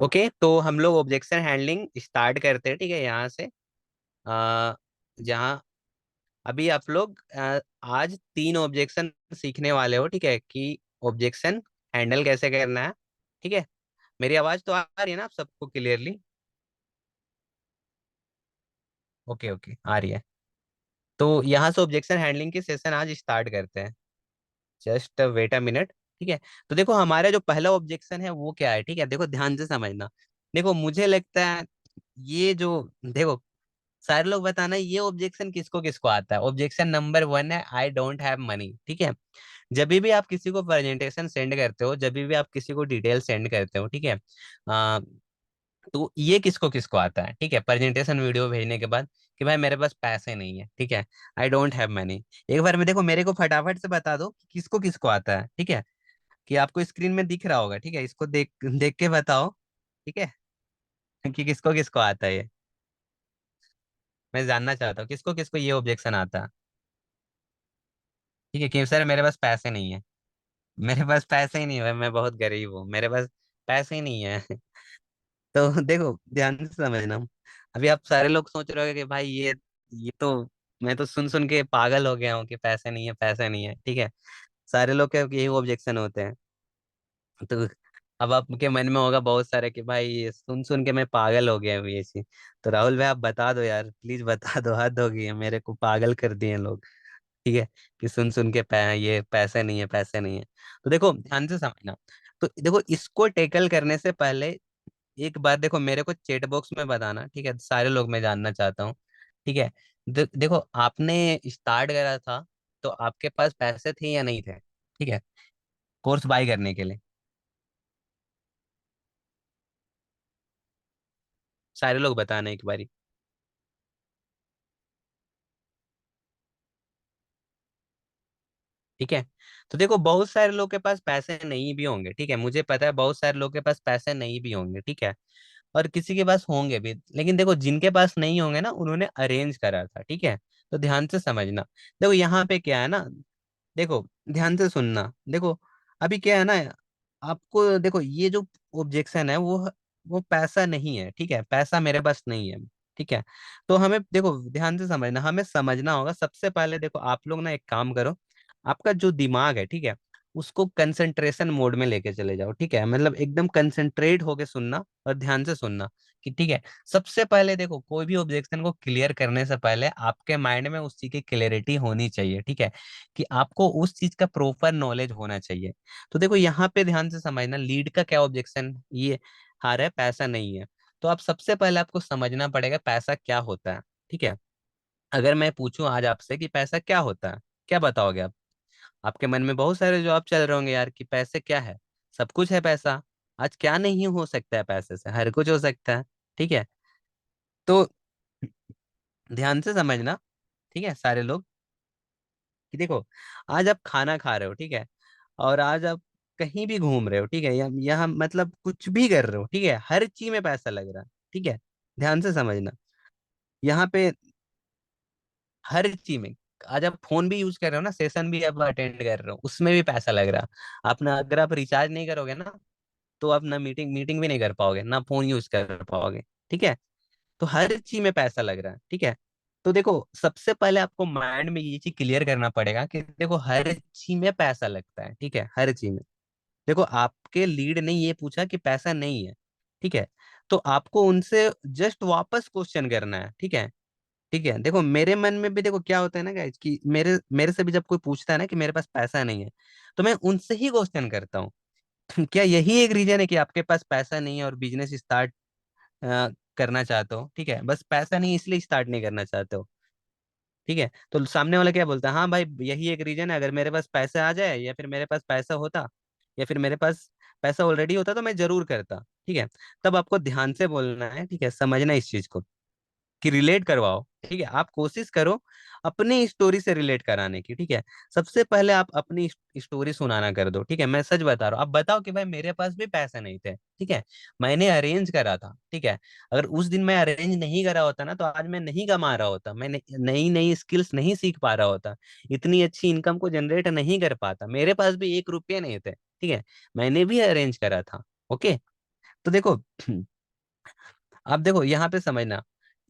Okay, तो हम लोग ऑब्जेक्शन हैंडलिंग स्टार्ट करते हैं। ठीक है, यहाँ से जहाँ अभी आप लोग आज 3 ऑब्जेक्शन सीखने वाले हो। ठीक है, कि ऑब्जेक्शन हैंडल कैसे करना है। ठीक है, मेरी आवाज तो आ रही है ना आप सबको क्लियरली? ओके ओके, आ रही है। तो यहाँ से ऑब्जेक्शन हैंडलिंग की सेशन आज स्टार्ट करते हैं। Just wait a minute. ठीक है, तो देखो हमारा जो पहला ऑब्जेक्शन है वो क्या है। ठीक है, देखो ध्यान से समझना। देखो मुझे लगता है ये जो, देखो सारे लोग बताना ये ऑब्जेक्शन किसको किसको आता है। ऑब्जेक्शन नंबर 1 है, आई डोंट हैव मनी। ठीक है, जब भी आप किसी को प्रेजेंटेशन सेंड करते हो, जब भी आप किसी को डिटेल सेंड करते हो, ठीक है, तो ये किसको किसको आता है। ठीक है, प्रेजेंटेशन वीडियो भेजने के बाद कि भाई मेरे पास पैसे नहीं है। ठीक है, आई डोंट हैव मनी। एक बार में देखो मेरे को फटाफट से बता दो कि किसको किसको आता है। ठीक है, कि आपको स्क्रीन में दिख रहा होगा। ठीक है, इसको देख देख के बताओ। ठीक है, कि किसको किसको आता है ये। मैं जानना चाहता हूँ किसको किसको ये ऑब्जेक्शन आता है। ठीक है, कि सर मेरे पास पैसे नहीं है। मेरे पास पैसे ही नहीं है, मैं बहुत गरीब हूँ, मेरे पास पैसे ही नहीं है। तो देखो ध्यान से समझना। अभी आप सारे लोग सोच रहे हो कि भाई ये तो मैं तो सुन सुन के पागल हो गया हूँ कि पैसे नहीं है, पैसे नहीं है। ठीक है, सारे लोग के यही ऑब्जेक्शन होते हैं। तो अब आपके मन में होगा बहुत सारे कि भाई ये सुन सुन के मैं पागल हो गया हूँ ये चीज। तो राहुल भाई आप बता दो यार, प्लीज बता दो, हद हो गई है, मेरे को पागल कर दिए हैं लोग। ठीक है, कि सुन सुन के ये पैसे नहीं है, पैसे नहीं है। तो देखो ध्यान से समझना। तो देखो इसको टैकल करने से पहले एक बार देखो मेरे को चैट बॉक्स में बताना। ठीक है, सारे लोग मैं जानना चाहता हूँ। ठीक है, देखो आपने स्टार्ट करा था तो आपके पास पैसे थे या नहीं थे? ठीक है, कोर्स बाय करने के लिए सारे लोग बताना एक बारी। ठीक है, तो देखो बहुत सारे लोग के पास पैसे नहीं भी होंगे। ठीक है, मुझे पता है बहुत सारे लोग के पास पैसे नहीं भी होंगे। ठीक है, और किसी के पास होंगे भी, लेकिन देखो जिनके पास नहीं होंगे ना उन्होंने अरेंज करा था। ठीक है, तो ध्यान से समझना। देखो यहाँ पे क्या है ना, देखो ध्यान से सुनना। देखो अभी क्या है ना, आपको देखो ये जो ऑब्जेक्शन है वो पैसा नहीं है। ठीक है, पैसा मेरे पास नहीं है। ठीक है, तो हमें देखो ध्यान से समझना, हमें समझना होगा सबसे पहले। देखो आप लोग ना एक काम करो, आपका जो दिमाग है, ठीक है, उसको कंसंट्रेशन मोड में लेके चले जाओ। ठीक है, मतलब एकदम कंसंट्रेट होके सुनना और ध्यान से सुनना। कि ठीक है, सबसे पहले देखो कोई भी ऑब्जेक्शन को क्लियर करने से पहले आपके माइंड में उस चीज की क्लियरिटी होनी चाहिए। ठीक है, कि आपको उस चीज का प्रॉपर नॉलेज होना चाहिए। तो देखो यहाँ पे ध्यान से समझना, लीड का क्या ऑब्जेक्शन ये हार है, पैसा नहीं है। तो आप सबसे पहले आपको समझना पड़ेगा पैसा क्या होता है। ठीक है, अगर मैं पूछूं आज आपसे कि पैसा क्या होता है, क्या बताओगे आप? आपके मन में बहुत सारे जवाब चल रहे होंगे यार, कि पैसे क्या है, सब कुछ है पैसा। आज क्या नहीं हो सकता है पैसे से, हर कुछ हो सकता है। ठीक है, तो ध्यान से समझना। ठीक है सारे लोग, कि देखो आज आप खाना खा रहे हो। ठीक है, और आज आप कहीं भी घूम रहे हो। ठीक है, यहाँ मतलब कुछ भी कर रहे हो। ठीक है, हर चीज में पैसा लग रहा है। ठीक है, ध्यान से समझना। यहाँ पे हर चीज में, आज आप फोन भी यूज कर रहे हो ना, सेशन भी आप अटेंड कर रहे हो, उसमें भी पैसा लग रहा है। अपना अगर आप रिचार्ज नहीं करोगे ना, तो आप ना मीटिंग मीटिंग भी नहीं कर पाओगे, ना फोन यूज कर पाओगे। ठीक है, तो हर चीज में पैसा लग रहा है। ठीक है, तो देखो सबसे पहले आपको माइंड में ये चीज क्लियर करना पड़ेगा कि देखो हर चीज में पैसा लगता है। ठीक है, हर चीज में। देखो आपके लीड ने ये पूछा कि पैसा नहीं है। ठीक है, तो आपको उनसे जस्ट वापस क्वेश्चन करना है। ठीक है, ठीक है, देखो मेरे मन में भी देखो क्या होता है ना गाइस, कि मेरे मेरे से भी जब कोई पूछता है ना कि मेरे पास पैसा नहीं है, तो मैं उनसे ही क्वेश्चन करता हूँ। क्या यही एक रीजन है कि आपके पास पैसा नहीं है और बिजनेस स्टार्ट करना चाहते हो? ठीक है, बस पैसा नहीं इसलिए स्टार्ट नहीं करना चाहते हो? ठीक है, तो सामने वाला क्या बोलता है, हाँ भाई यही एक रीजन है, अगर मेरे पास पैसा आ जाए या फिर मेरे पास पैसा होता या फिर मेरे पास पैसा ऑलरेडी होता तो मैं जरूर करता। ठीक है, तब आपको ध्यान से बोलना है। ठीक है, समझना इस चीज को, कि रिलेट करवाओ। ठीक है, आप कोशिश करो अपनी स्टोरी से रिलेट कराने की। ठीक है, सबसे पहले आप अपनी स्टोरी सुनाना कर दो। ठीक है, मैं सच बता रहा हूँ, आप बताओ कि भाई मेरे पास भी पैसे नहीं थे। ठीक है, मैंने अरेंज करा था। ठीक है, अगर उस दिन मैं अरेंज नहीं करा होता ना, तो आज मैं नहीं कमा रहा होता, मैं नई नई स्किल्स नहीं सीख पा रहा होता, इतनी अच्छी इनकम को जनरेट नहीं कर पाता, मेरे पास भी 1 रुपये नहीं थे। ठीक है, मैंने भी अरेंज करा था। ओके, तो देखो, आप देखो यहाँ पे समझना।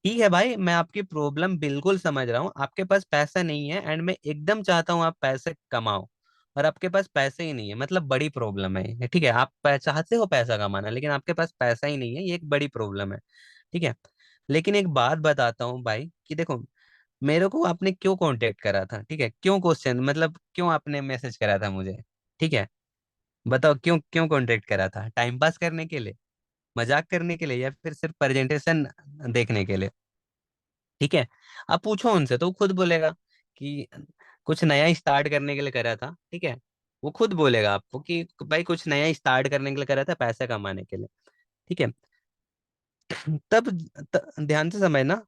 ठीक है भाई, मैं आपकी प्रॉब्लम बिल्कुल समझ रहा हूँ, आपके पास पैसा नहीं है एंड मैं एकदम चाहता हूँ आप पैसे कमाओ, और आपके पास पैसे ही नहीं है, मतलब बड़ी प्रॉब्लम है ये, ठीक है। आप चाहते हो पैसा कमाना, लेकिन आपके पास पैसा ही नहीं है, ये एक बड़ी प्रॉब्लम है, ठीक है। लेकिन एक बात बताता हूँ भाई कि देखो, मेरे को आपने क्यों कांटेक्ट करा था, ठीक है, क्यों क्वेश्चन, मतलब क्यों आपने मैसेज करा था मुझे, ठीक है। बताओ क्यों, क्यों कांटेक्ट करा था? टाइम पास करने के लिए, मजाक करने के लिए, या फिर सिर्फ प्रेजेंटेशन देखने के लिए? ठीक है, आप पूछो उनसे तो वो खुद बोलेगा कि कुछ नया स्टार्ट करने के लिए करा था, ठीक है। वो खुद बोलेगा आपको कि भाई कुछ नया स्टार्ट करने के लिए करा था, पैसा कमाने के लिए, ठीक है। तब ध्यान से समझना,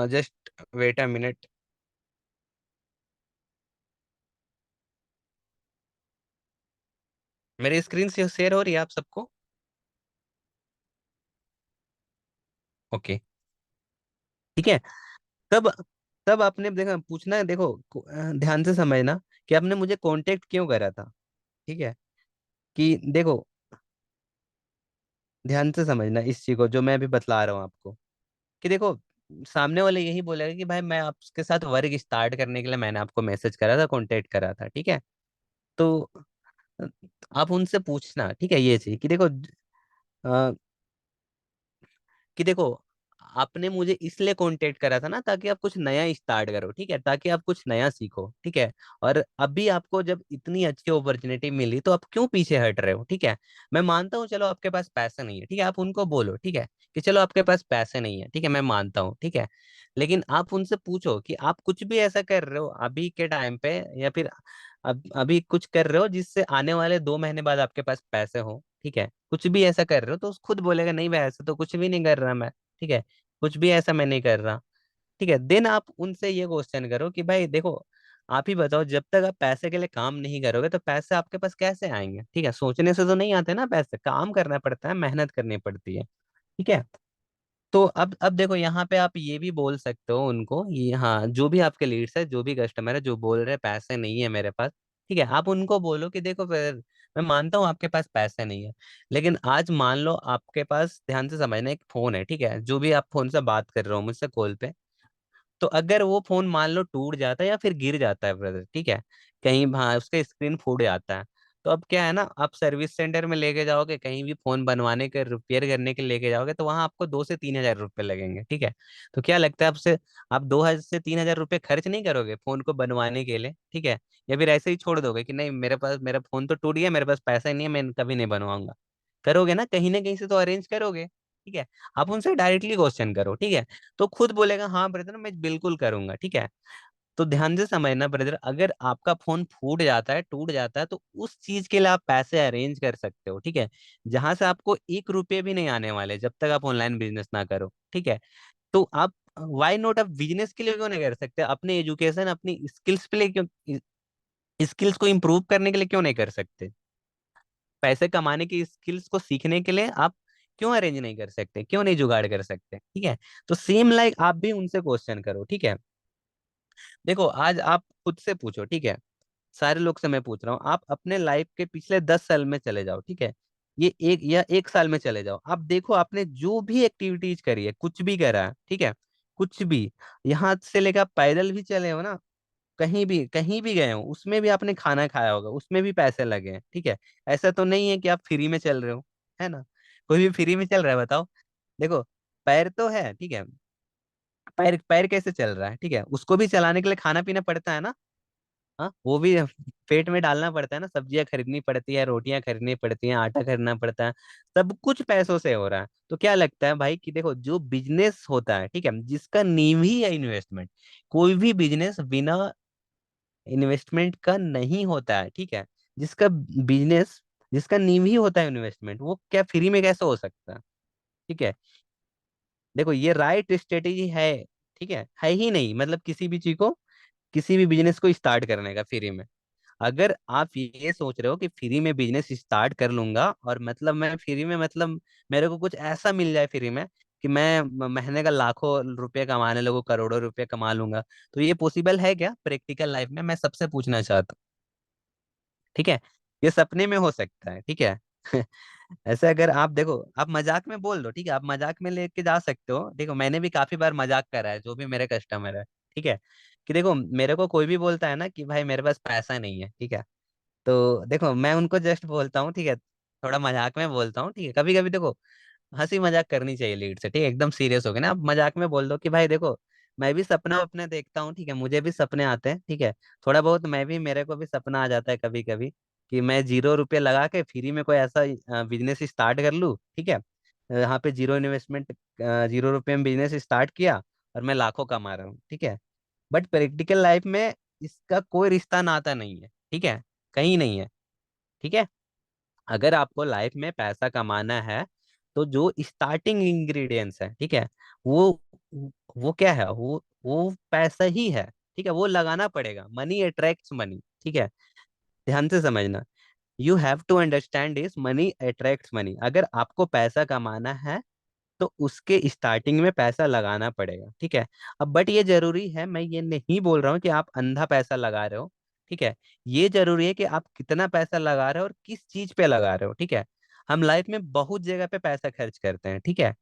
जस्ट वेट अ मिनट। मेरी स्क्रीन से शेयर हो रही है आप सबको? ओके, ठीक है। तब तब आपने देखा, पूछना है, देखो ध्यान से समझना कि आपने मुझे कांटेक्ट क्यों करा था, ठीक है। कि देखो, ध्यान से समझना इस चीज को जो मैं अभी बतला रहा हूँ आपको, कि देखो, सामने वाले यही बोलेगा कि भाई मैं आपके साथ वर्क स्टार्ट करने के लिए मैंने आपको मैसेज करा था, कांटेक्ट करा था, ठीक है। तो आप उनसे पूछना, ठीक है, ये चीज कि देखो, कि देखो, आपने मुझे इसलिए कांटेक्ट करा था ना ताकि आप कुछ नया स्टार्ट करो, ठीक है, ताकि आप कुछ नया सीखो, ठीक है। और अभी आपको जब इतनी अच्छी अपॉर्चुनिटी मिली तो आप क्यों पीछे हट रहे हो, ठीक है। मैं मानता हूँ चलो आपके पास पैसे नहीं है, ठीक है, आप उनको बोलो, ठीक है, कि चलो आपके पास पैसे नहीं है, ठीक है, मैं मानता हूँ, ठीक है। लेकिन आप उनसे पूछो कि आप कुछ भी ऐसा कर रहे हो अभी के टाइम पे, या फिर अब अभी कुछ कर रहे हो जिससे आने वाले 2 महीने बाद आपके पास पैसे हो, ठीक है। कुछ भी ऐसा कर रहे हो तो खुद बोलेगा नहीं भाई ऐसा तो कुछ भी नहीं कर रहा मैं, ठीक है, कुछ भी ऐसा मैं नहीं कर रहा, ठीक है। देन आप उनसे ये क्वेश्चन करो कि भाई देखो, आप ही बताओ, जब तक आप पैसे के लिए काम नहीं करोगे तो पैसे आपके पास कैसे आएंगे, ठीक है। सोचने से तो नहीं आते ना पैसे, काम करना पड़ता है, मेहनत करनी पड़ती है, ठीक है। तो अब देखो यहाँ पे आप ये भी बोल सकते हो उनको, ये हाँ, जो भी आपके लीड्स है, जो भी कस्टमर है जो बोल रहे हैं पैसे नहीं है मेरे पास, ठीक है, आप उनको बोलो कि देखो फिर, मैं मानता हूँ आपके पास पैसे नहीं है, लेकिन आज मान लो आपके पास, ध्यान से समझना, एक फोन है, ठीक है, जो भी आप फोन से बात कर रहे हो मुझसे कॉल पे, तो अगर वो फोन मान लो टूट जाता है या फिर गिर जाता है ब्रदर, ठीक है, कहीं, हाँ, उसका स्क्रीन फूट जाता है, तो अब क्या है ना, आप सर्विस सेंटर में लेके जाओगे, कहीं भी फोन बनवाने के, रिपेयर करने के लिए लेके जाओगे, तो वहां आपको 2 से 3 हजार रुपये लगेंगे, ठीक है। तो क्या लगता है आपसे, आप 2 से 3 हजार रुपये खर्च नहीं करोगे फोन को बनवाने के लिए, ठीक है। या फिर ऐसे ही छोड़ दोगे कि नहीं मेरे पास, मेरा फोन तो टूट गया, मेरे पास पैसा ही नहीं है, मैं कभी नहीं बनवाऊंगा? करोगे ना कहीं से तो अरेंज करोगे, ठीक है। आप उनसे डायरेक्टली क्वेश्चन करो, ठीक है। तो खुद बोलेगा हाँ ब्रदर मैं बिल्कुल करूंगा, ठीक है। तो ध्यान से समझना ब्रदर, अगर आपका फोन फूट जाता है, टूट जाता है, तो उस चीज के लिए आप पैसे अरेंज कर सकते हो, ठीक है, जहां से आपको 1 रुपये भी नहीं आने वाले जब तक आप ऑनलाइन बिजनेस ना करो, ठीक है। तो आप वाई नॉट, आप बिजनेस के लिए क्यों नहीं कर सकते, अपने एजुकेशन, अपनी स्किल्स पे लिए क्यों, स्किल्स को इम्प्रूव करने के लिए क्यों नहीं कर सकते? पैसे कमाने की स्किल्स को सीखने के लिए आप क्यों अरेंज नहीं कर सकते, क्यों नहीं जुगाड़ कर सकते, ठीक है। तो सेम लाइक आप भी उनसे क्वेश्चन करो, ठीक है। देखो आज आप खुद से पूछो, ठीक है, सारे लोग से मैं पूछ रहा हूँ, आप अपने लाइफ के पिछले 10 साल में चले जाओ, ठीक है, ये एक या 1 साल में चले जाओ, आप देखो आपने जो भी एक्टिविटीज करी है, कुछ भी करा है, ठीक है, कुछ भी, यहाँ से लेकर आप पैदल भी चले हो ना, कहीं भी गए हो, उसमें भी आपने खाना खाया होगा, उसमें भी पैसे लगे हैं, ठीक है। ऐसा तो नहीं है कि आप फ्री में चल रहे हो, है ना? कोई भी फ्री में चल रहा है बताओ? देखो, पैर तो है, ठीक है, पैर पैर कैसे चल रहा है, ठीक है, उसको भी चलाने के लिए खाना पीना पड़ता है ना, हाँ, वो भी पेट में डालना पड़ता है ना, सब्जियां खरीदनी पड़ती है, रोटियां खरीदनी पड़ती हैं, आटा खरीदना पड़ता है, सब कुछ पैसों से हो रहा है। तो क्या लगता है भाई कि देखो, जो बिजनेस होता है, ठीक है, जिसका नींव ही है इन्वेस्टमेंट, कोई भी बिजनेस बिना इन्वेस्टमेंट का नहीं होता है, ठीक है। जिसका बिजनेस, जिसका नींव ही होता है इन्वेस्टमेंट, वो क्या फ्री में कैसे हो सकता है, ठीक है। देखो ये राइट स्ट्रेटेजी है, ठीक है ही नहीं, मतलब किसी भी चीज को, किसी भी बिजनेस को स्टार्ट करने का फ्री में, अगर आप ये सोच रहे हो कि फ्री में बिजनेस स्टार्ट कर लूंगा, और मतलब मैं फ्री में, मतलब मेरे को कुछ ऐसा मिल जाए फ्री में कि मैं महीने का लाखों रुपए कमाने लगूं, करोड़ों रुपए कमा लूंगा, तो ये पॉसिबल है क्या प्रैक्टिकल लाइफ में? मैं सबसे पूछना चाहता हूँ, ठीक है। ये सपने में हो सकता है, ठीक है। ऐसे अगर आप देखो, आप मजाक में बोल दो, ठीक है, आप मजाक में लेके जा सकते हो। देखो मैंने भी काफी बार मजाक करा है, जो भी मेरे कस्टमर है, ठीक है, कि देखो मेरे को कोई भी बोलता है ना कि भाई मेरे पास पैसा नहीं है, ठीक है, तो देखो मैं उनको जस्ट बोलता हूँ, ठीक है, थोड़ा मजाक में बोलता हूँ, ठीक है, कभी कभी देखो हंसी मजाक करनी चाहिए लीड से, ठीक है, एकदम सीरियस हो गए ना, आप मजाक में बोल दो कि भाई देखो मैं भी सपना अपने देखता हूँ, ठीक है, मुझे भी सपने आते हैं, ठीक है, थोड़ा बहुत मैं भी, मेरे को भी सपना आ जाता है कभी कभी कि मैं 0 रुपये लगा के फ्री में कोई ऐसा बिजनेस स्टार्ट कर लूँ, ठीक है, यहाँ पे 0 इन्वेस्टमेंट, 0 रुपये में बिजनेस स्टार्ट किया और मैं लाखों कमा रहा हूँ, ठीक है। बट प्रैक्टिकल लाइफ में इसका कोई रिश्ता नाता नहीं है, ठीक है, कहीं नहीं है, ठीक है। अगर आपको लाइफ में पैसा कमाना है तो जो स्टार्टिंग इंग्रेडिएंट्स है, ठीक है, वो वो क्या है, वो पैसा ही है, ठीक है, वो लगाना पड़ेगा। मनी अट्रैक्ट्स मनी, ठीक है, ध्यान से समझना। You have to understand is money attracts money. अगर आपको पैसा कमाना है तो उसके स्टार्टिंग में पैसा लगाना पड़ेगा, ठीक है। अब बट ये जरूरी है, मैं ये नहीं बोल रहा हूँ कि आप अंधा पैसा लगा रहे हो, ठीक है, ये जरूरी है कि आप कितना पैसा लगा रहे हो और किस चीज पे लगा रहे हो, ठीक है। हम लाइफ में बहुत जगह पे पैसा खर्च करते हैं, ठीक है,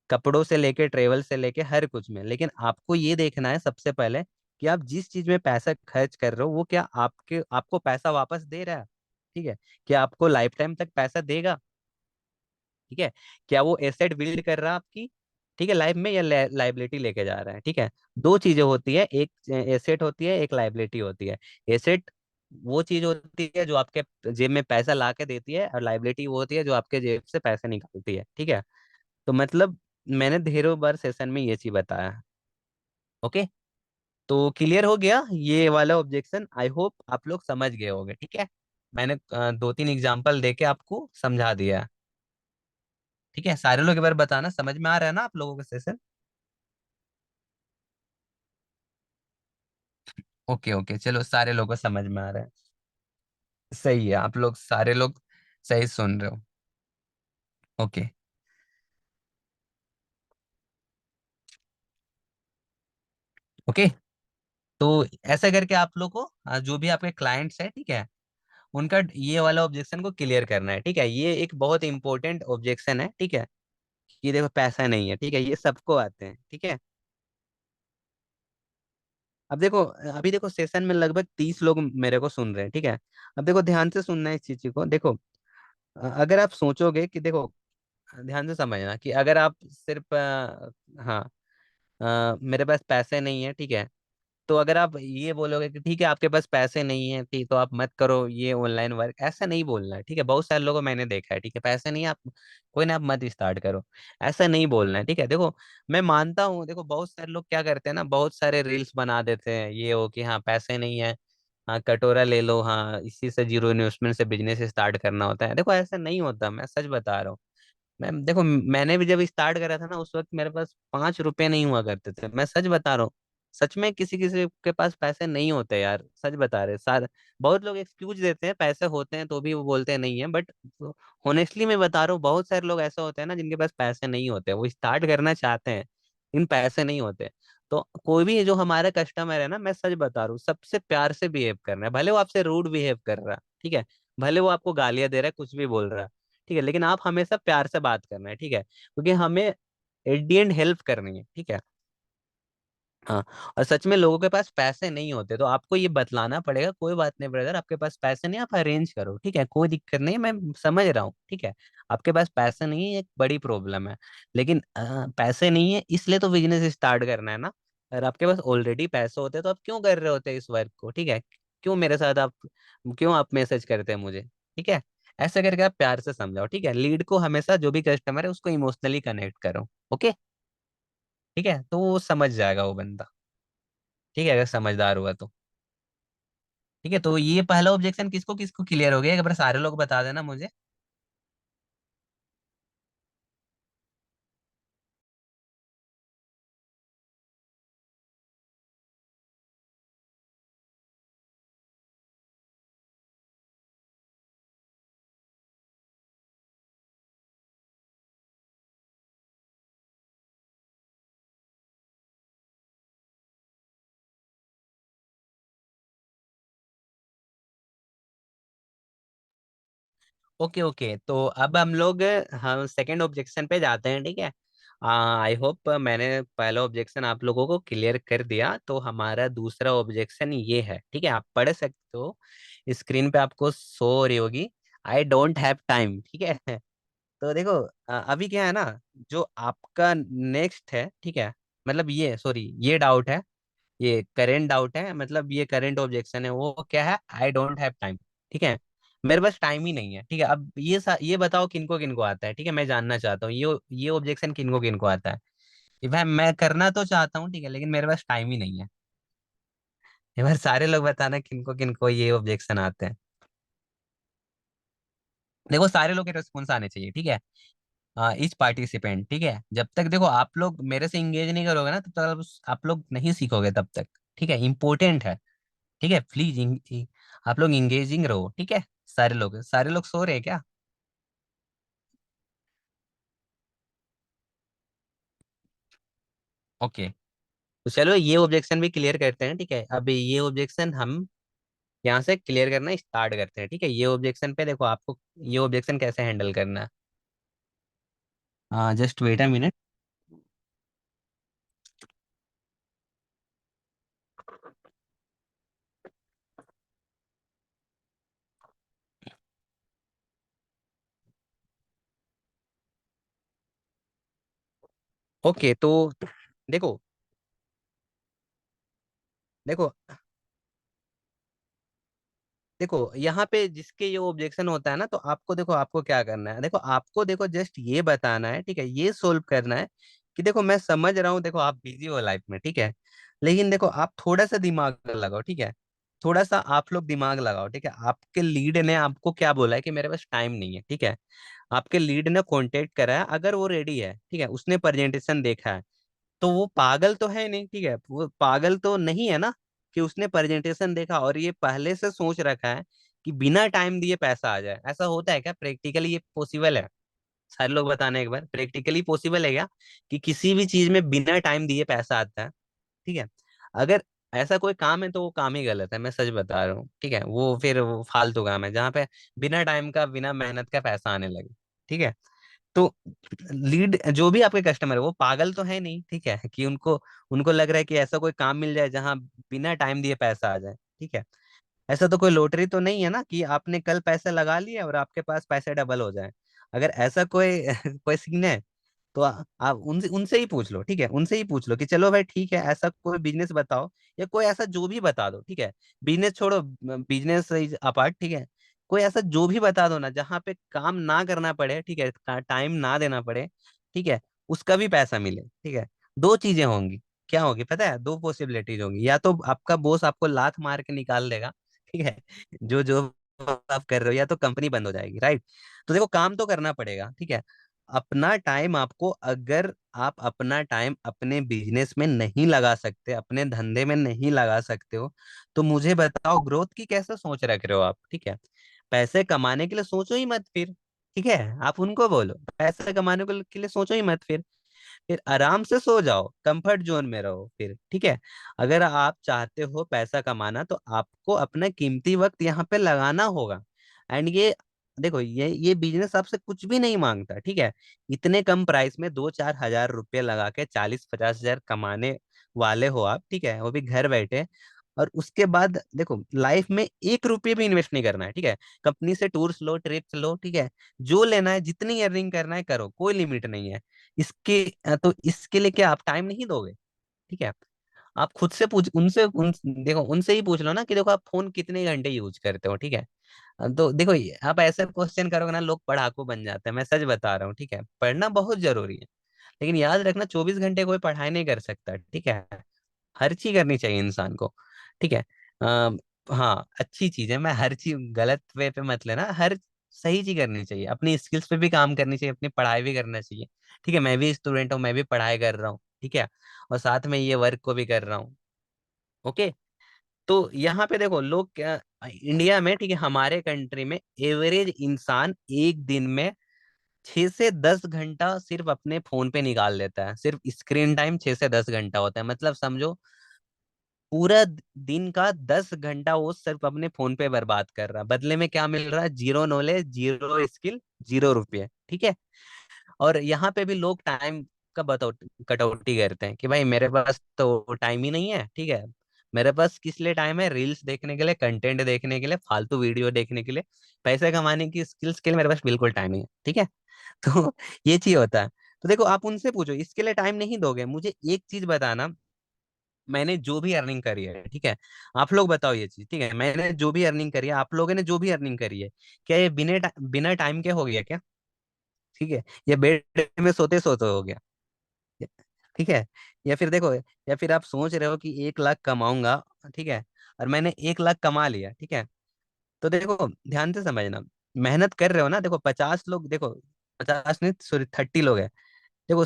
कपड़ों से लेके ट्रेवल से लेके हर कुछ में, लेकिन आपको ये देखना है सबसे पहले कि आप जिस चीज में पैसा खर्च कर रहे हो वो क्या आपको पैसा वापस दे रहा है, ठीक है, क्या आपको लाइफ टाइम तक पैसा देगा, ठीक है, क्या वो एसेट बिल्ड कर रहा है आपकी, ठीक है, लाइफ में, या लाइबिलिटी लेके जा रहा है, ठीक है। दो चीजें होती है, एक एसेट होती है, एक लाइबिलिटी होती है। एसेट वो चीज होती है जो आपके जेब में पैसा ला के देती है, और लाइबिलिटी वो होती है जो आपके जेब से पैसा निकालती है, ठीक है। तो मतलब मैंने ढेरों बार सेशन में ये चीज बताया है। ओके, तो क्लियर हो गया ये वाला ऑब्जेक्शन, आई होप आप लोग समझ गए होंगे, ठीक है। मैंने 2-3 एग्जांपल देके आपको समझा दिया, ठीक है। सारे लोग एक बार बताना समझ में आ रहा है ना आप लोगों का सेशन। ओके ओके, चलो सारे लोगों को समझ में आ रहा है। सही है, आप लोग सारे लोग सही सुन रहे हो। ओके ओके, तो ऐसा करके आप लोग को जो भी आपके क्लाइंट्स है, ठीक है, उनका ये वाला ऑब्जेक्शन को क्लियर करना है, ठीक है। ये एक बहुत इंपॉर्टेंट ऑब्जेक्शन है, ठीक है, कि देखो पैसा नहीं है, ठीक है, ये सबको आते हैं, ठीक है। अब देखो, अभी देखो सेशन में लगभग 30 लोग मेरे को सुन रहे हैं, ठीक है। अब देखो ध्यान से सुनना है इस चीज को, देखो अगर आप सोचोगे कि देखो, ध्यान से समझना कि अगर आप सिर्फ हाँ, मेरे पास पैसे नहीं है, ठीक है, तो अगर आप ये बोलोगे कि ठीक है आपके पास पैसे नहीं है, ठीक तो आप मत करो ये ऑनलाइन वर्क, ऐसा नहीं बोलना है, ठीक है। बहुत सारे लोगों को मैंने देखा है, ठीक है, पैसे नहीं है, आप कोई ना, आप मत स्टार्ट करो, ऐसा नहीं बोलना है, ठीक है। देखो मैं मानता हूँ, देखो बहुत सारे लोग क्या करते हैं ना, बहुत सारे रील्स बना देते हैं, ये हो कि हाँ पैसे नहीं है, हाँ कटोरा ले लो, हाँ इसी से 0 इन्वेस्टमेंट से बिजनेस स्टार्ट करना होता है। देखो ऐसा नहीं होता, मैं सच बता रहा हूँ। मैं देखो, मैंने भी जब स्टार्ट करा था ना, उस वक्त मेरे पास 5 रुपए नहीं हुआ करते थे, मैं सच बता रहा हूँ। सच में किसी किसी के पास पैसे नहीं होते यार, सच बता रहे सारे। बहुत लोग एक्सक्यूज देते हैं, पैसे होते हैं तो भी वो बोलते हैं नहीं है, बट होनेस्टली मैं बता रहा हूँ, बहुत सारे लोग ऐसे होते हैं ना जिनके पास पैसे नहीं होते, वो स्टार्ट करना चाहते हैं लेकिन पैसे नहीं होते। तो कोई भी जो हमारा कस्टमर है ना, मैं सच बता रहा हूँ, सबसे प्यार से बिहेव करना है, भले वो आपसे रूड बिहेव कर रहा है, ठीक है, भले वो आपको गालियां दे रहा है, कुछ भी बोल रहा है, ठीक है, लेकिन आप हमेशा प्यार से बात करना है, ठीक है, क्योंकि हमें एट दी एंड हेल्प करनी है, ठीक है। हाँ, और सच में लोगों के पास पैसे नहीं होते तो आपको ये बतलाना पड़ेगा, कोई बात नहीं ब्रदर, आपके पास पैसे नहीं, आप अरेंज करो, ठीक है, कोई दिक्कत नहीं, मैं समझ रहा हूँ, ठीक है। आपके पास पैसे नहीं है, एक बड़ी प्रॉब्लम है, लेकिन पैसे नहीं है इसलिए तो बिजनेस स्टार्ट करना है ना। अगर आपके पास ऑलरेडी पैसे होते तो आप क्यों कर रहे होते इस वर्क को, ठीक है, क्यों मेरे साथ आप, क्यों आप मैसेज करते हैं मुझे, ठीक है। ऐसा करके आप प्यार से समझाओ, ठीक है, लीड को हमेशा, जो भी कस्टमर है उसको इमोशनली कनेक्ट करो। ओके, ठीक है, तो वो समझ जाएगा वो बंदा, ठीक है, अगर समझदार हुआ तो। ठीक है, तो ये पहला ऑब्जेक्शन किसको किसको क्लियर हो गया, एक बार सारे लोग बता देना मुझे। ओके ओके, तो अब हम लोग हम सेकंड ऑब्जेक्शन पे जाते हैं, ठीक है। आई होप मैंने पहला ऑब्जेक्शन आप लोगों को क्लियर कर दिया। तो हमारा दूसरा ऑब्जेक्शन ये है, ठीक है, आप पढ़ सकते हो, स्क्रीन पे आपको शो हो रही होगी। आई डोंट हैव टाइम, ठीक है। तो देखो, अभी क्या है ना, जो आपका नेक्स्ट है, ठीक है, मतलब ये सॉरी ये डाउट है, ये करेंट डाउट है, मतलब ये करेंट ऑब्जेक्शन है, वो क्या है, आई डोंट हैव टाइम, ठीक है। मेरे पास टाइम ही नहीं है, ठीक है। अब ये बताओ किनको किनको आता है, ठीक है, मैं जानना चाहता हूँ ये ऑब्जेक्शन किनको किनको आता है। ये भाई मैं करना तो चाहता हूँ, ठीक है, लेकिन मेरे पास टाइम ही नहीं है। ये बार सारे लोग बताना किनको किनको ये ऑब्जेक्शन आते हैं। देखो सारे लोग के रिस्पॉन्स आने चाहिए, ठीक है। इच पार्टिसिपेंट, ठीक है, जब तक देखो आप लोग मेरे से इंगेज नहीं करोगे ना, तब तक आप लोग नहीं सीखोगे तब तक, ठीक है, इंपॉर्टेंट है, ठीक है। प्लीज आप लोग इंगेजिंग रहो, ठीक है। सारे लोग सो रहे हैं क्या? ओके, तो चलो ये ऑब्जेक्शन भी क्लियर करते हैं, ठीक है। अब ये ऑब्जेक्शन हम यहाँ से क्लियर करना स्टार्ट करते हैं, ठीक है। ये ऑब्जेक्शन पे देखो आपको ये ऑब्जेक्शन कैसे हैंडल करना है। Just wait a minute. Okay, तो देखो देखो देखो यहाँ पे जिसके ये ऑब्जेक्शन होता है ना, तो आपको देखो आपको क्या करना है, देखो आपको देखो जस्ट ये बताना है, ठीक है, ये सोल्व करना है कि देखो मैं समझ रहा हूँ, देखो आप बिजी हो लाइफ में, ठीक है, लेकिन देखो आप थोड़ा सा दिमाग लगाओ, ठीक है। थोड़ा सा आप लोग दिमाग लगाओ, ठीक है। आपके लीड ने आपको क्या बोला है कि मेरे पास टाइम नहीं है, ठीक है। आपके लीड ने कांटेक्ट करा है, अगर वो रेडी है, ठीक है, उसने प्रेजेंटेशन देखा है, तो वो पागल तो है नहीं, ठीक है, वो पागल तो नहीं है ना, कि उसने प्रेजेंटेशन देखा और ये पहले से सोच रखा है कि बिना टाइम दिए पैसा आ जाए। ऐसा होता है क्या? प्रैक्टिकली ये पॉसिबल है? सारे लोग बताने एक बार, प्रैक्टिकली पॉसिबल है क्या कि किसी भी चीज में बिना टाइम दिए पैसा आता है? ठीक है। अगर ऐसा कोई काम है तो वो काम ही गलत है, मैं सच बता रहा हूँ, ठीक है। वो फिर वो फालतू काम है जहाँ पे बिना टाइम का बिना मेहनत का पैसा आने लगे, ठीक है। तो लीड जो भी आपके कस्टमर है वो पागल तो है नहीं, ठीक है, कि उनको उनको लग रहा है कि ऐसा कोई काम मिल जाए जहां बिना टाइम दिए पैसा आ जाए, ठीक है। ऐसा तो कोई लॉटरी तो नहीं है ना कि आपने कल पैसे लगा लिए और आपके पास पैसे डबल हो जाए। अगर ऐसा कोई कोई सीन है तो आप उनसे उनसे ही पूछ लो, ठीक है, उनसे ही पूछ लो कि चलो भाई ठीक है, ऐसा कोई बिजनेस बताओ, या कोई ऐसा जो भी बता दो, ठीक है। बिजनेस छोड़ो, बिजनेस अपार्ट, ठीक है, कोई ऐसा जो भी बता दो ना जहाँ पे काम ना करना पड़े, ठीक है, टाइम ना देना पड़े, ठीक है, उसका भी पैसा मिले, ठीक है। दो चीजें होंगी, क्या होगी पता है? दो पॉसिबिलिटीज होंगी, या तो आपका बॉस आपको लात मार के निकाल देगा, ठीक है, जो जो आप कर रहे हो, या तो कंपनी बंद हो जाएगी, राइट। तो देखो काम तो करना पड़ेगा, ठीक है। अपना टाइम आपको, अगर आप अपना टाइम अपने बिजनेस में नहीं लगा सकते, अपने धंधे में नहीं लगा सकते हो, तो मुझे बताओ ग्रोथ की कैसे सोच रख रहे हो आप, ठीक है। पैसे कमाने के लिए सोचो ही मत फिर, ठीक है। आप उनको बोलो पैसे कमाने के लिए सोचो ही मत फिर आराम से सो जाओ, कंफर्ट जोन में रहो फिर, ठीक है। अगर आप चाहते हो पैसा कमाना तो आपको अपना कीमती वक्त यहाँ पे लगाना होगा। एंड ये देखो, ये बिजनेस आपसे कुछ भी नहीं मांगता, ठीक है। इतने कम प्राइस में 2-4 हजार रुपये लगा के 40-50 हजार कमाने वाले हो आप, ठीक है, वो भी घर बैठे। और उसके बाद देखो लाइफ में 1 रुपये भी इन्वेस्ट नहीं करना है, ठीक है। कंपनी से टूर्स लो, ट्रिप्स लो, ठीक है, जो लेना है, जितनी अर्निंग करना है करो, कोई लिमिट नहीं है इसके। तो इसके लिए क्या आप टाइम नहीं दोगे? ठीक है। आप खुद से पूछ देखो उनसे ही पूछ लो ना कि देखो आप फोन कितने घंटे यूज करते हो, ठीक है। तो देखो आप ऐसे क्वेश्चन करोगे ना, लोग पढ़ाकू बन जाते हैं, मैं सच बता रहा हूँ, ठीक है। पढ़ना बहुत जरूरी है, लेकिन याद रखना 24 घंटे कोई पढ़ाई नहीं कर सकता, ठीक है। हर चीज करनी चाहिए इंसान को, ठीक है। आ, हाँ अच्छी चीज है, मैं हर चीज गलत वे पे मत लेना, हर सही चीज करनी चाहिए, अपनी स्किल्स पे भी काम करनी चाहिए, अपनी पढ़ाई भी करना चाहिए, ठीक है। मैं भी स्टूडेंट हूँ, मैं भी पढ़ाई कर रहा हूँ, ठीक है, और साथ में ये वर्क को भी कर रहा हूँ। ओके। तो यहाँ पे देखो लोग क्या, इंडिया में, ठीक है, हमारे कंट्री में एवरेज इंसान एक दिन में 6 से 10 घंटा सिर्फ अपने फोन पे निकाल लेता है, सिर्फ स्क्रीन टाइम 6 से 10 घंटा होता है, मतलब समझो पूरा दिन का 10 घंटा वो सिर्फ अपने फोन पे बर्बाद कर रहा है, बदले में क्या मिल रहा है? जीरो नॉलेज, जीरो स्किल, 0 रुपये, ठीक है। और यहाँ पे भी लोग टाइम का बतौट कटौती करते हैं कि भाई मेरे पास तो टाइम ही नहीं है, ठीक है। मेरे पास किस लिए टाइम है? रील्स देखने के लिए, कंटेंट देखने के लिए, फालतू वीडियो देखने के लिए। पैसे कमाने की स्किल्स के लिए मेरे पास बिल्कुल टाइम नहीं है, ठीक है। तो ये चीज होता है। तो देखो, आप उनसे पूछो इसके लिए टाइम नहीं दोगे, मुझे एक चीज बताना। मैंने जो भी अर्निंग करी है, ठीक है, आप लोग बताओ ये चीज, ठीक है, मैंने जो भी अर्निंग करी है, आप लोगों ने जो भी अर्निंग करी है, क्या ये बिना टाइम के हो गया क्या? ठीक है, ये बेड में सोते सोते हो गया, ठीक है। या फिर देखो, या फिर आप सोच रहे हो कि 1 लाख कमाऊंगा, ठीक है, और मैंने 1 लाख कमा लिया, ठीक है। तो देखो, ध्यान से समझना, मेहनत कर रहे हो ना। देखो 50 लोग, देखो 50 नहीं, सॉरी 30 लोग है। देखो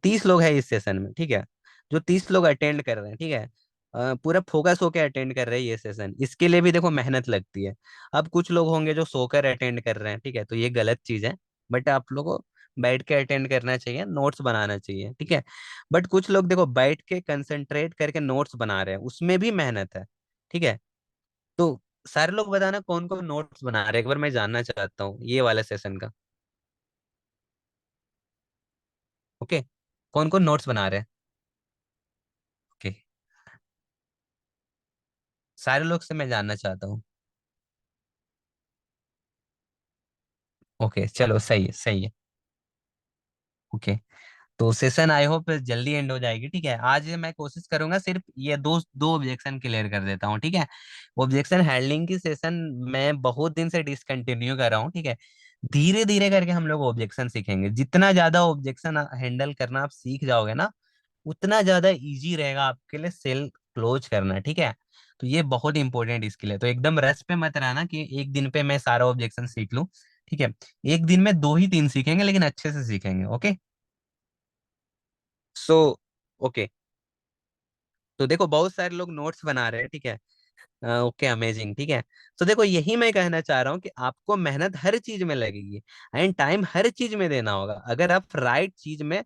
30 लोग हैं इस सेशन में, ठीक है। जो 30 लोग अटेंड कर रहे हैं, ठीक है, पूरा फोकस होके अटेंड कर रहे हैं ये सेशन, इसके लिए भी देखो मेहनत लगती है। अब कुछ लोग होंगे जो सोकर अटेंड कर रहे हैं, ठीक है, तो ये गलत चीज है। बट आप लोगों को बैठ के अटेंड करना चाहिए, नोट्स बनाना चाहिए, ठीक है। बट कुछ लोग देखो बैठ के कंसंट्रेट करके नोट्स बना रहे हैं, उसमें भी मेहनत है, ठीक है। तो सारे लोग बताना कौन कौन नोट्स बना रहे हैं, एक बार मैं जानना चाहता हूँ ये वाले सेशन का। ओके, कौन कौन नोट्स बना रहे हैं? ओके, सारे लोग से मैं जानना चाहता हूँ। ओके, चलो सही है, सही है। ओके, तो सेशन आई होप जल्दी एंड हो जाएगी, ठीक है। आज मैं कोशिश करूंगा सिर्फ ये दो दो ऑब्जेक्शन क्लियर कर देता हूँ, ठीक है। ऑब्जेक्शन हैंडलिंग की सेशन मैं बहुत दिन से डिसकंटिन्यू कर रहा हूँ, ठीक है। धीरे धीरे करके हम लोग ऑब्जेक्शन सीखेंगे, जितना ज्यादा ऑब्जेक्शन हैंडल करना आप सीख जाओगे ना, उतना ज्यादा इजी रहेगा आपके लिए सेल क्लोज करना, ठीक है। तो ये बहुत इंपॉर्टेंट स्किल है, तो एकदम रस पे मत रहना कि एक दिन पे मैं सारा ऑब्जेक्शन सीख लूं, ठीक है। एक दिन में दो ही तीन सीखेंगे, लेकिन अच्छे से सीखेंगे, ओके। सो ओके, तो देखो बहुत सारे लोग नोट्स बना रहे हैं, ठीक है। ओके, अमेजिंग, ठीक है। तो देखो यही मैं कहना चाह रहा हूँ कि आपको मेहनत हर चीज में लगेगी, एंड टाइम हर चीज में देना होगा। अगर आप राइट चीज में,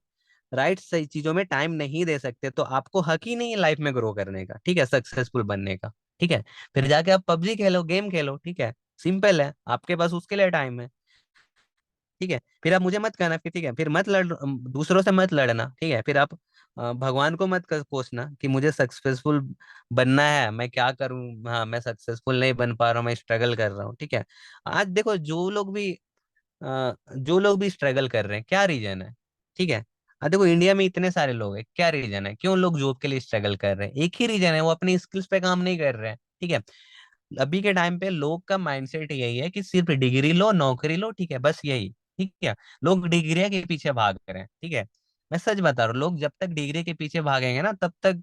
राइट सही चीजों में टाइम नहीं दे सकते, तो आपको हक ही नहीं है लाइफ में ग्रो करने का, ठीक है, सक्सेसफुल बनने का, ठीक है। फिर जाके आप पबजी खेलो, गेम खेलो, ठीक है। सिंपल है, आपके पास उसके लिए टाइम है, ठीक है। फिर आप मुझे मत कहना, फिर ठीक है, फिर मत लड़, दूसरों से मत लड़ना, ठीक है। फिर आप भगवान को मत कोसना कि मुझे सक्सेसफुल बनना है, मैं क्या करूं, हाँ मैं सक्सेसफुल नहीं बन पा रहा हूँ, मैं स्ट्रगल कर रहा हूँ, ठीक है। आज देखो जो लोग भी स्ट्रगल कर रहे हैं, क्या रीजन है, ठीक है। देखो इंडिया में इतने सारे लोग हैं, क्या रीजन है क्यों लोग जॉब के लिए स्ट्रगल कर रहे हैं? एक ही रीजन है, वो अपनी स्किल्स पे काम नहीं कर रहे हैं, ठीक है। अभी के टाइम पे लोग का माइंडसेट यही है कि सिर्फ डिग्री लो, नौकरी लो, ठीक है, बस यही, ठीक है। लोग डिग्री के पीछे भाग रहे हैं, ठीक है। मैं सच बता रहा हूँ, लोग जब तक डिग्री के पीछे भागेंगे ना, तब तक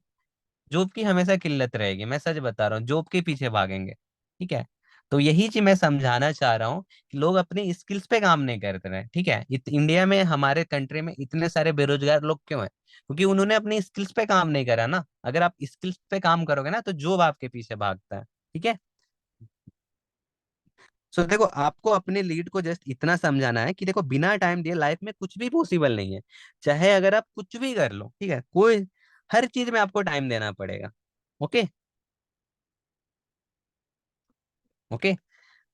जॉब की हमेशा किल्लत रहेगी। मैं सच बता रहा हूँ, जॉब के पीछे भागेंगे, ठीक है। तो यही चीज मैं समझाना चाह रहा हूँ कि लोग अपनी स्किल्स पे काम नहीं करते रहे, ठीक है। इंडिया में, हमारे कंट्री में इतने सारे बेरोजगार लोग क्यों हैं? क्योंकि उन्होंने अपनी स्किल्स पे काम नहीं करा ना। अगर आप स्किल्स पे काम करोगे ना, तो जॉब आपके पीछे भागता है, ठीक है। सो देखो, आपको अपने लीड को जस्ट इतना समझाना है कि देखो बिना टाइम दिए लाइफ में कुछ भी पॉसिबल नहीं है। चाहे अगर आप कुछ भी कर लो, ठीक है, कोई, हर चीज में आपको टाइम देना पड़ेगा, ओके। ओके,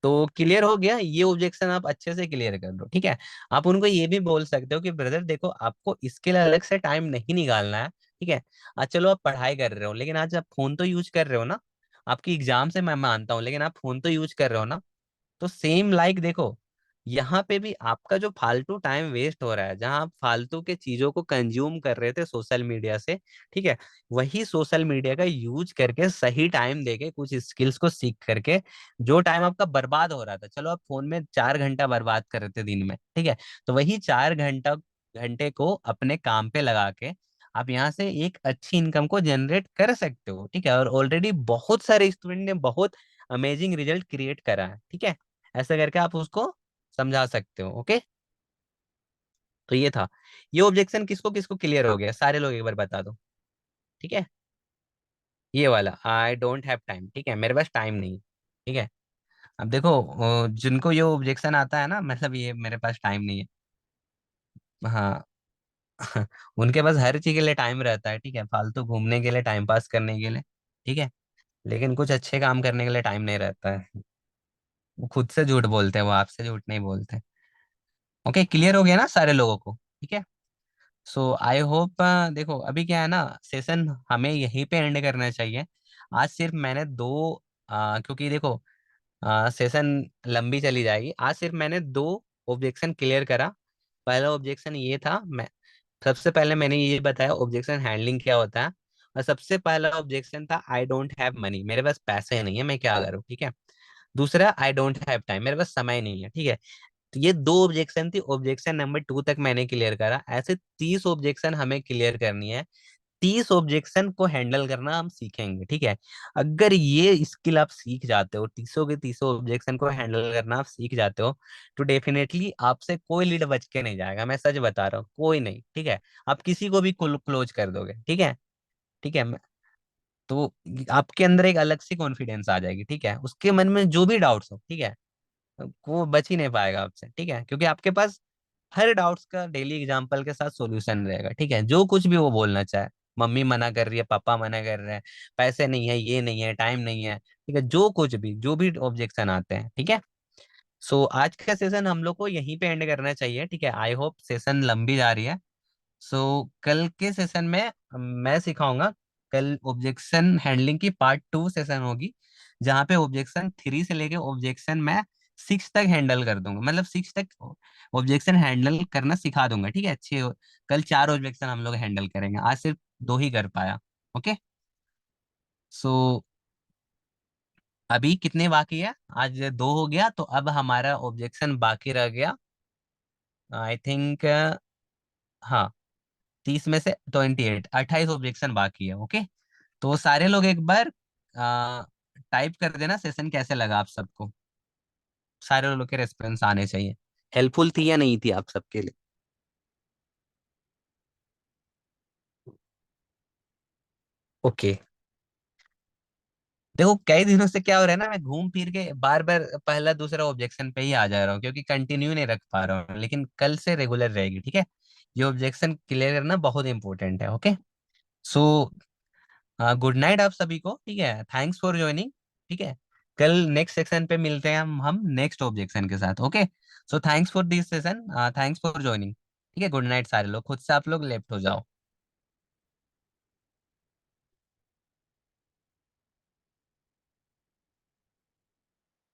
तो क्लियर हो गया ये ऑब्जेक्शन, आप अच्छे से क्लियर कर लो, ठीक है। आप उनको ये भी बोल सकते हो कि ब्रदर देखो, आपको इसके लिए अलग से टाइम नहीं निकालना है, ठीक है। आज चलो आप पढ़ाई कर रहे हो, लेकिन आज आप फोन तो यूज कर रहे हो ना। आपकी एग्जाम से मैं मानता हूँ, लेकिन आप फोन तो यूज कर रहे हो ना। तो सेम लाइक देखो, यहाँ पे भी आपका जो फालतू टाइम वेस्ट हो रहा है, जहां आप फालतू के चीजों को कंज्यूम कर रहे थे सोशल मीडिया से, ठीक है, वही सोशल मीडिया का यूज करके सही टाइम देके कुछ स्किल्स को सीख करके, जो टाइम आपका बर्बाद हो रहा था, चलो आप फोन में 4 घंटा बर्बाद कर रहे थे दिन में, ठीक है, तो वही 4 घंटे को अपने काम पे लगा के आप यहाँ से एक अच्छी इनकम को जनरेट कर सकते हो, ठीक है। और ऑलरेडी बहुत सारे स्टूडेंट ने बहुत अमेजिंग रिजल्ट क्रिएट करा है, ठीक है। ऐसा करके आप उसको समझा सकते हो, ओके। तो ये था, ये ऑब्जेक्शन किसको किसको क्लियर हो गया? सारे लोग एक बार बता दो, ठीक है। ये वाला, आई डोंट हैव टाइम, ठीक है, मेरे पास टाइम नहीं, ठीक है। अब देखो, जिनको ये ऑब्जेक्शन आता है ना, मतलब ये मेरे पास टाइम नहीं है, हाँ। उनके पास हर चीज के लिए टाइम रहता है, ठीक है, फालतू घूमने के लिए, टाइम पास करने के लिए। ठीक है, लेकिन कुछ अच्छे काम करने के लिए टाइम नहीं रहता है। वो खुद से झूठ बोलते हैं, वो आपसे झूठ नहीं बोलते। ओके, क्लियर हो गया ना सारे लोगों को? ठीक है। सो आई होप, देखो अभी क्या है ना, सेशन हमें यहीं पे एंड करना चाहिए। आज सिर्फ मैंने दो, क्योंकि देखो सेशन लंबी चली जाएगी। आज सिर्फ मैंने दो ऑब्जेक्शन क्लियर करा। पहला ऑब्जेक्शन ये था, मैं सबसे पहले मैंने ये बताया ऑब्जेक्शन हैंडलिंग क्या होता है। और सबसे पहला ऑब्जेक्शन था आई डोंट हैव मनी, मेरे पास पैसे नहीं है, मैं क्या करूँ, ठीक है। दूसरा आई डोंट हैव टाइम, मेरे पास समय नहीं है, ठीक है। तो ये दो ऑब्जेक्शन थी, ऑब्जेक्शन नंबर 2 तक मैंने क्लियर करा। ऐसे 30 ऑब्जेक्शन हमें क्लियर करनी है। 30 ऑब्जेक्शन को हैंडल करना हम सीखेंगे, ठीक है। अगर ये स्किल आप सीख जाते हो, 30 के 30 ऑब्जेक्शन को हैंडल करना आप सीख जाते हो, तो डेफिनेटली आपसे कोई लीड बच के नहीं जाएगा, मैं सच बता रहा हूँ, कोई नहीं, ठीक है। आप किसी को भी क्लोज कर दोगे, ठीक है। ठीक है, तो आपके अंदर एक अलग सी कॉन्फिडेंस आ जाएगी, ठीक है। उसके मन में जो भी डाउट्स हो, ठीक है, वो बच ही नहीं पाएगा आपसे, ठीक है, क्योंकि आपके पास हर डाउट्स का डेली एग्जाम्पल के साथ सॉल्यूशन रहेगा, ठीक है। जो कुछ भी वो बोलना चाहे, मम्मी मना कर रही है, पापा मना कर रहे हैं, पैसे नहीं है, ये नहीं है, टाइम नहीं है, ठीक है, जो कुछ भी जो भी ऑब्जेक्शन आते हैं, ठीक है। सो आज का सेशन हम लोग को यहीं पे एंड करना चाहिए, ठीक है। आई होप सेशन लंबी जा रही है। सो कल के सेशन में मैं सिखाऊंगा। कल ऑब्जेक्शन हैंडलिंग की पार्ट 2 सेशन होगी, जहाँ पे ऑब्जेक्शन 3 से लेके ऑब्जेक्शन मैं 6 तक हैंडल कर दूंगा, मतलब 6 तक ऑब्जेक्शन हैंडल करना सिखा दूंगा, ठीक है। अच्छे कल 4 ऑब्जेक्शन हम लोग हैंडल करेंगे, आज सिर्फ 2 ही कर पाया। ओके। सो अभी कितने बाकी है? आज 2 हो गया, तो अब हमारा ऑब्जेक्शन बाकी रह गया, आई थिंक, हाँ, 30 में से 28, 28 ऑब्जेक्शन बाकी है। ओके। तो वो सारे लोग एक बार टाइप कर देना सेशन कैसे लगा आप सबको। सारे लोग के रेस्पॉन्स आने चाहिए। हेल्पफुल थी या नहीं थी आप सबके लिए? ओके। देखो कई दिनों से क्या हो रहा है ना, मैं घूम फिर के बार बार पहला दूसरा ऑब्जेक्शन पे ही आ जा रहा हूँ, क्योंकि कंटिन्यू नहीं रख पा रहा हूँ, लेकिन कल से रेगुलर रहेगी, ठीक है। ये ऑब्जेक्शन क्लियर करना बहुत इंपॉर्टेंट है। ओके। सो गुड नाइट आप सभी को, ठीक है, थैंक्स फॉर ज्वाइनिंग। ठीक है, कल नेक्स्ट सेक्शन पे मिलते हैं हम नेक्स्ट ऑब्जेक्शन के साथ। Okay. So thanks for this session, thanks for joining. ठीक है, गुड नाइट सारे लोग, खुद से आप लोग लेफ्ट हो जाओ।